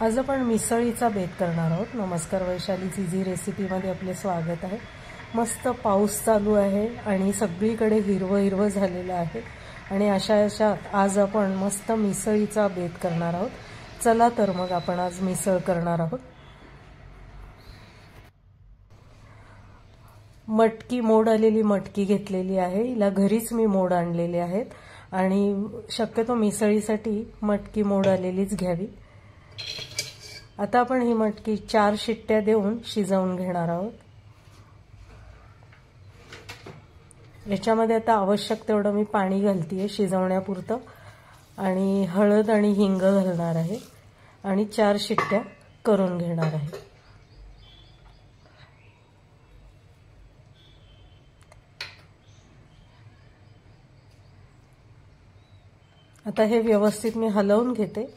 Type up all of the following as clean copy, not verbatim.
आज आपण मिसळीचा बेत करणार आहोत। नमस्कार, वैशालीच इझी रेसिपीमध्ये आपले स्वागत आहे। मस्त पाऊस चालू आहे आणि सगळीकडे हिरवं हिरवं झालेलं आहे आणि अशात आज आपण मस्त मिसळीचा बेत करणार आहोत। चला तर मग आपण आज मिसळ करणार आहोत। मटकी मोड आलेली मटकी घेतलेली आहे, हिला घरीच मी मोड आणलेले आहेत आणि शक्यतो मिसळीसाठी मटकी मोड आलेलीच घ्यावी। आता आपण ही मटकी 4 शिट्ट्या देऊन शिजवून घेणार आहोत। याच्यामध्ये आता आवश्यक तेवढं मी पाणी घालतेय शिजवण्यापुरतं आणि हळद आणि हिंग घालणार आहे आणि 4 शिट्ट्या करून घेणार आहे। आता हे व्यवस्थित मी हलवून घेते।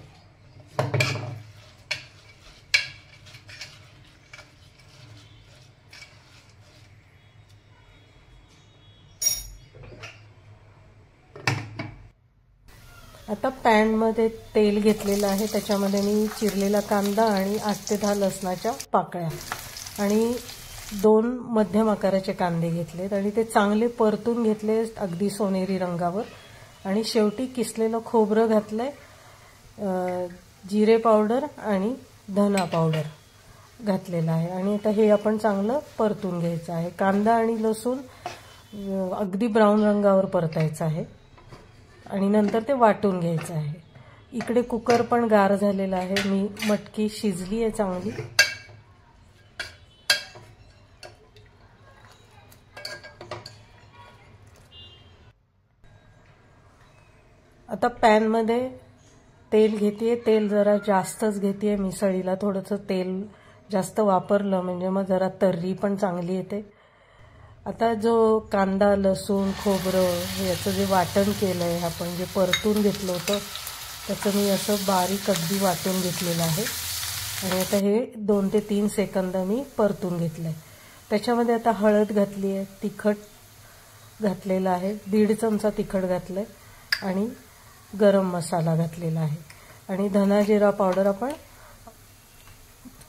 आता पॅन मध्ये तेल घेतलेलं आहे, त्याच्यामध्ये मी चिरलेला कांदा आणि 8 ते 10 लसणाच्या पाकळ्या आणि 2 मध्यम आकाराचे कांदे घेतलेत आणि ते चांगले परतून घेतले अगदी सोनेरी रंगावर आणि शेवटी किसलेलं खोबरं घातलंय, जिरे पावडर आणि धना पावडर घातलेला आहे आणि आता हे आपण चांगलं परतून घ्यायचं आहे। कांदा आणि लसूण अगदी ब्राऊन रंगावर परतायचं आहे आणि नंतर ते वाटून घ्यायचं आहे। इकडे कुकर पण गार झालेला आहे, मी मटकी शिजली आहे चांगली। आता पॅन मध्ये तेल घेतेय, तेल जरा जास्तच घेतेय, मिसळीला थोडंसं तेल जास्त वापरलं म्हणजे मग जरा तर्री पण चांगली येते। आता जो कांदा लसूण खोबरं याचं जे वाटण केलंय आपण, जे परतून घेतलं होतं त्याचं मी असं बारीक अगदी वाटून घेतलेलं आहे आणि आता हे 2 ते 3 सेकंद मी परतून घेतलंय। त्याच्यामध्ये आता हळद घातली आहे, तिखट घातलेलं आहे, 1.5 चमचा तिखट घातलंय आणि गरम मसाला घातलेला आहे आणि धना जिरा पावडर आपण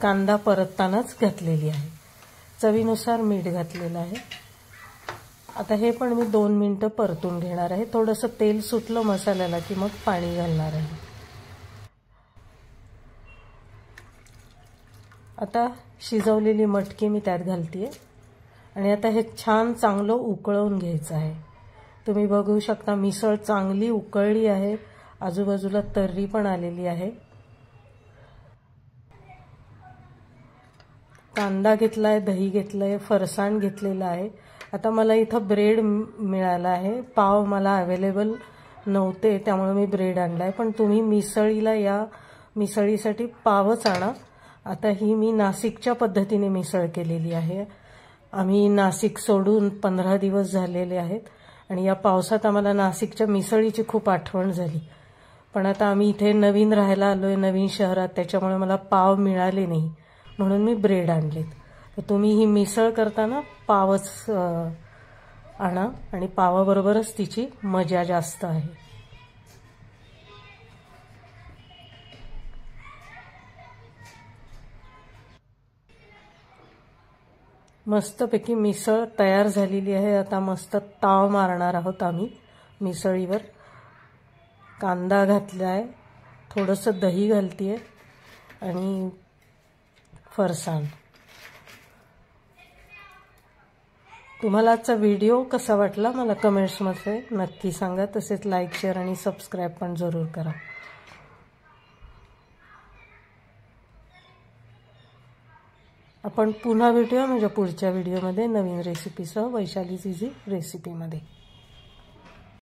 कांदा परततानाच घातलेली आहे। चवीनुसार मीठ घातलेलं आहे। आता हे पण मी 2 मिनिटं परतून घेणार आहे। थोडंसं तेल सुटलं मसाल्याला की मग पाणी घालणार आहे। आता शिजवलेली मटकी मी त्यात घालतेय आणि आता हे छान चांगलं उकळवून घ्यायचं आहे। तुम्ही बघू शकता मिसळ चांगली उकळली आहे, आजूबाजूला तर्री पण आलेली आहे। कांदा घेतलाय, दही घेतलंय, फरसाण घेतलेलं आहे। आता मला इथं ब्रेड मिळाला आहे, पाव मला अवेलेबल नव्हते त्यामुळे मी ब्रेड आणलाय, पण तुम्ही मिसळीसाठी पावच आणा। आता ही मी नाशिकच्या पद्धतीने मिसळ केलेली आहे। आम्ही नाशिक सोडून 15 दिवस झालेले आहेत आणि या पावसात आम्हाला नाशिकच्या मिसळीची खूप आठवण झाली, पण आता आम्ही इथे नवीन राहायला आलोय, नवीन शहरात, त्याच्यामुळे मला पाव मिळाले नाही म्हणून मी ब्रेड आणलेत। तर तुम्ही ही मिसळ करताना पावच आणा आणि पावाबरोबरच तिची मजा जास्त आहे। मस्तपैकी मिसळ तयार झालेली आहे। आता मस्त ताव मारणार आहोत आम्ही मिसळीवर। कांदा घातलाय, थोडंसं दही घालतेय आणि फरसाण। तुम्हाला आजचा व्हिडिओ कसा वाटला मला कमेंट्समध्ये नक्की सांगा, तसेच लाईक शेअर आणि सबस्क्राईब पण जरूर करा। आपण पुन्हा भेटूया माझ्या पुढच्या व्हिडिओमध्ये नवीन रेसिपीसह, वैशालीज इझी रेसिपीमध्ये।